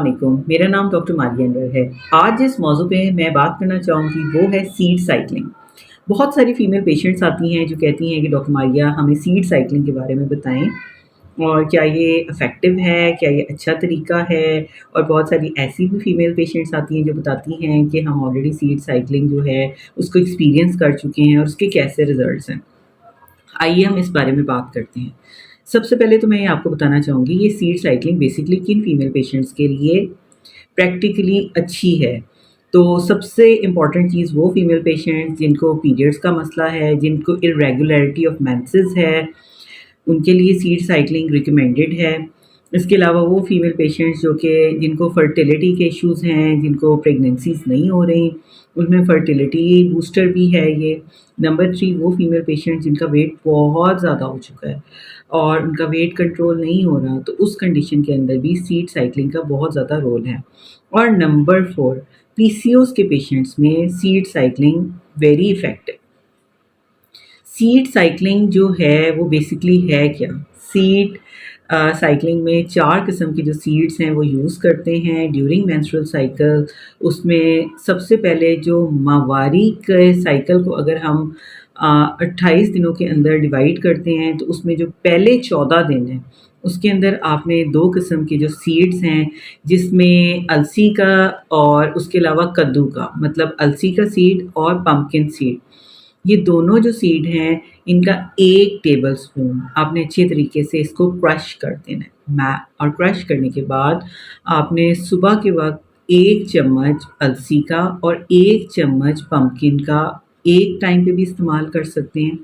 अस्सलाम वालेकुम, मेरा नाम डॉक्टर मारिया अनवर है। आज जिस मौज़ू पे मैं बात करना चाहूँगी वो है सीड साइक्लिंग। बहुत सारी फीमेल पेशेंट्स आती हैं जो कहती हैं कि डॉक्टर मारिया हमें सीड साइक्लिंग के बारे में बताएँ और क्या ये इफ़ेक्टिव है, क्या ये अच्छा तरीका है? और बहुत सारी ऐसी भी फीमेल पेशेंट्स आती हैं जो बताती हैं कि हम ऑलरेडी सीड साइक्लिंग जो है उसको एक्सपीरियंस कर चुके हैं और उसके कैसे रिज़ल्ट्स हैं। आइए हम इस बारे में बात करते हैं। सबसे पहले तो मैं ये आपको बताना चाहूँगी ये सीड साइक्लिंग बेसिकली किन फीमेल पेशेंट्स के लिए प्रैक्टिकली अच्छी है। तो सबसे इम्पॉर्टेंट चीज़ वो फीमेल पेशेंट्स जिनको पीरियड्स का मसला है, जिनको इर्रेगुलरिटी ऑफ मेंसेस है, उनके लिए सीड साइक्लिंग रिकमेंडेड है। इसके अलावा वो फीमेल पेशेंट्स जो कि जिनको फर्टिलिटी के इश्यूज़ हैं, जिनको प्रेगनेंसीज़ नहीं हो रही, उनमें फर्टिलिटी बूस्टर भी है ये। नंबर 3 वो फीमेल पेशेंट्स जिनका वेट बहुत ज़्यादा हो चुका है और उनका वेट कंट्रोल नहीं हो रहा, तो उस कंडीशन के अंदर भी सीड साइक्लिंग का बहुत ज़्यादा रोल है। और नंबर 4 पीसीओएस के पेशेंट्स में seed cycling very effective. Seed cycling जो है वो बेसिकली है क्या? सीड साइक्लिंग में 4 किस्म की जो सीड्स हैं वो यूज़ करते हैं ड्यूरिंग मेंस्ट्रुअल साइकिल। उसमें सबसे पहले जो माहवारी के साइकिल को अगर हम 28 दिनों के अंदर डिवाइड करते हैं तो उसमें जो पहले 14 दिन हैं, उसके अंदर आपने 2 किस्म की जो सीड्स हैं जिसमें अलसी का और उसके अलावा कद्दू का मतलब अलसी का सीड और पम्पकिन सीड। ये दोनों जो सीड हैं, इनका 1 टेबलस्पून आपने अच्छे तरीके से इसको क्रश कर देना है। और क्रश करने के बाद आपने सुबह के वक़्त 1 चम्मच अलसी का और 1 चम्मच पम्पकिन का एक टाइम पे भी इस्तेमाल कर सकते हैं।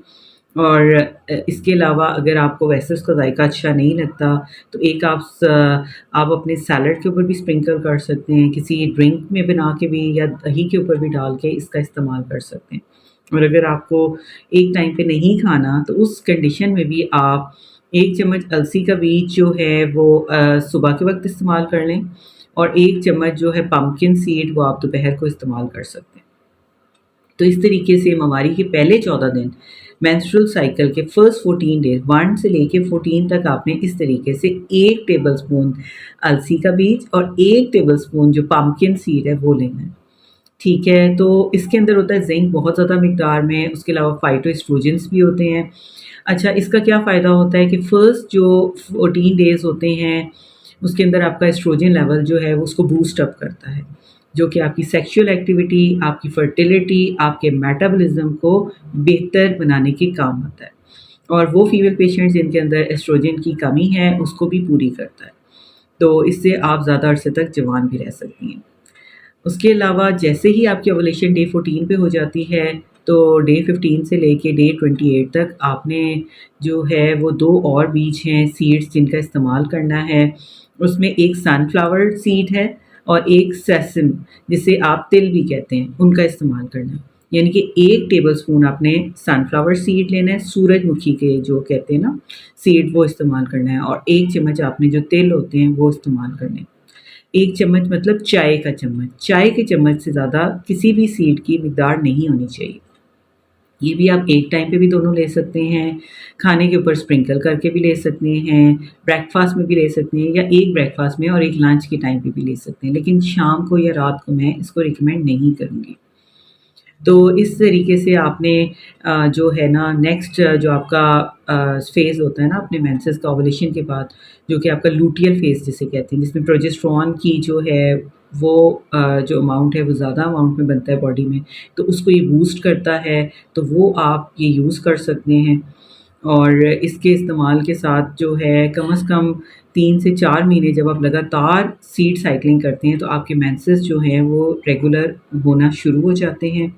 और इसके अलावा अगर आपको वैसे उसका ज़ायका अच्छा नहीं लगता, तो एक आप अपने सैलेड के ऊपर भी स्प्रिंकल कर सकते हैं, किसी ड्रिंक में बना के भी या दही के ऊपर भी डाल के इसका इस्तेमाल कर सकते हैं। और अगर आपको एक टाइम पे नहीं खाना, तो उस कंडीशन में भी आप 1 चम्मच अलसी का बीज जो है वो सुबह के वक़्त इस्तेमाल कर लें और 1 चम्मच जो है पम्पकिन सीड वो आप दोपहर को इस्तेमाल कर सकते हैं। तो इस तरीके से माहवारी के पहले 14 दिन मेंस्ट्रुअल साइकिल के फर्स्ट 14 डेज़ 1 से लेके 14 तक आपने इस तरीके से 1 टेबलस्पून अलसी का बीज और 1 टेबलस्पून जो पम्पकिन सीड है वो लेना है। ठीक है, तो इसके अंदर होता है ज़िंक बहुत ज़्यादा मिकदार में, उसके अलावा फाइटोएस्ट्रोजेंस भी होते हैं। अच्छा, इसका क्या फ़ायदा होता है कि फर्स्ट जो 14 डेज़ होते हैं, उसके अंदर आपका एस्ट्रोजन लेवल जो है वो उसको बूस्ट अप करता है, जो कि आपकी सेक्सुअल एक्टिविटी, आपकी फर्टिलिटी, आपके मेटाबॉलिज़्म को बेहतर बनाने के काम आता है। और वो फीमेल पेशेंट्स जिनके अंदर एस्ट्रोजन की कमी है, उसको भी पूरी करता है। तो इससे आप ज़्यादा अरसे तक जवान भी रह सकती हैं। उसके अलावा जैसे ही आपकी ओवुलेशन डे 14 पे हो जाती है, तो डे 15 से लेके डे 28 तक आपने जो है वो 2 और बीज हैं सीड्स जिनका इस्तेमाल करना है। उसमें एक सनफ्लावर सीड है और एक सेसम जिसे आप तिल भी कहते हैं, उनका इस्तेमाल करना है। यानी कि 1 टेबलस्पून आपने सनफ्लावर सीड लेना है, सूरजमुखी के जो कहते हैं ना सीड वो इस्तेमाल करना है और 1 चम्मच आपने जो तिल होते हैं वो इस्तेमाल करने हैं। 1 चम्मच मतलब चाय का चम्मच, चाय के चम्मच से ज़्यादा किसी भी सीड की मिकदार नहीं होनी चाहिए। ये भी आप एक टाइम पे भी दोनों ले सकते हैं, खाने के ऊपर स्प्रिंकल करके भी ले सकते हैं, ब्रेकफ़ास्ट में भी ले सकते हैं या एक ब्रेकफ़ास्ट में और एक लंच के टाइम पे भी ले सकते हैं। लेकिन शाम को या रात को मैं इसको रिकमेंड नहीं करूँगी। तो इस तरीके से आपने जो है ना नेक्स्ट जो आपका फ़ेज़ होता है ना अपने मेंसेस का ओवुलेशन के बाद, जो कि आपका लूटियल फ़ेज़ जिसे कहते हैं, जिसमें प्रोजेस्टेरॉन की जो है वो जो अमाउंट है वो ज़्यादा अमाउंट में बनता है बॉडी में, तो उसको ये बूस्ट करता है, तो वो आप ये यूज़ कर सकते हैं। और इसके इस्तेमाल के साथ जो है कम से कम 3 से 4 महीने जब आप लगातार सीड साइक्लिंग करते हैं, तो आपके मेंसेस जो हैं वो रेगुलर होना शुरू हो जाते हैं।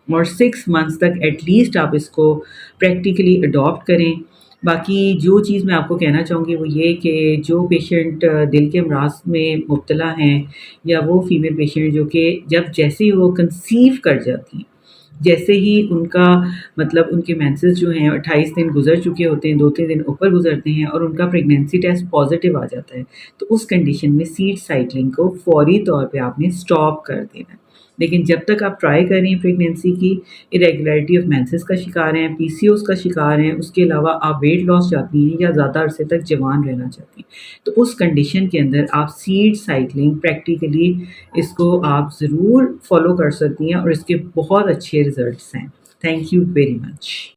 और 6 मंथ्स तक एटलीस्ट आप इसको प्रैक्टिकली अडॉप्ट करें। बाकी जो चीज़ मैं आपको कहना चाहूँगी वो ये कि जो पेशेंट दिल के अमराज़ में मुब्तला हैं या वो फीमेल पेशेंट जो कि जब जैसे ही वो कंसीव कर जाती हैं, जैसे ही उनका मतलब उनके मेंसेस जो हैं 28 दिन गुज़र चुके होते हैं, 2-3 दिन ऊपर गुज़रते हैं और उनका प्रेगनेंसी टेस्ट पॉज़िटिव आ जाता है, तो उस कंडीशन में सीड साइक्लिंग को फ़ौरी तौर पे आपने स्टॉप कर देना है। लेकिन जब तक आप ट्राई कर रही हैं प्रेगनेंसी की, इरेगुलरिटी ऑफ मेंसेस का शिकार हैं, पीसीओएस का शिकार हैं, उसके अलावा आप वेट लॉस चाहती हैं या ज़्यादा अरसे तक जवान रहना चाहती हैं, तो उस कंडीशन के अंदर आप सीड साइक्लिंग प्रैक्टिकली इसको आप ज़रूर फॉलो कर सकती हैं और इसके बहुत अच्छे रिज़ल्ट्स हैं। Thank you very much.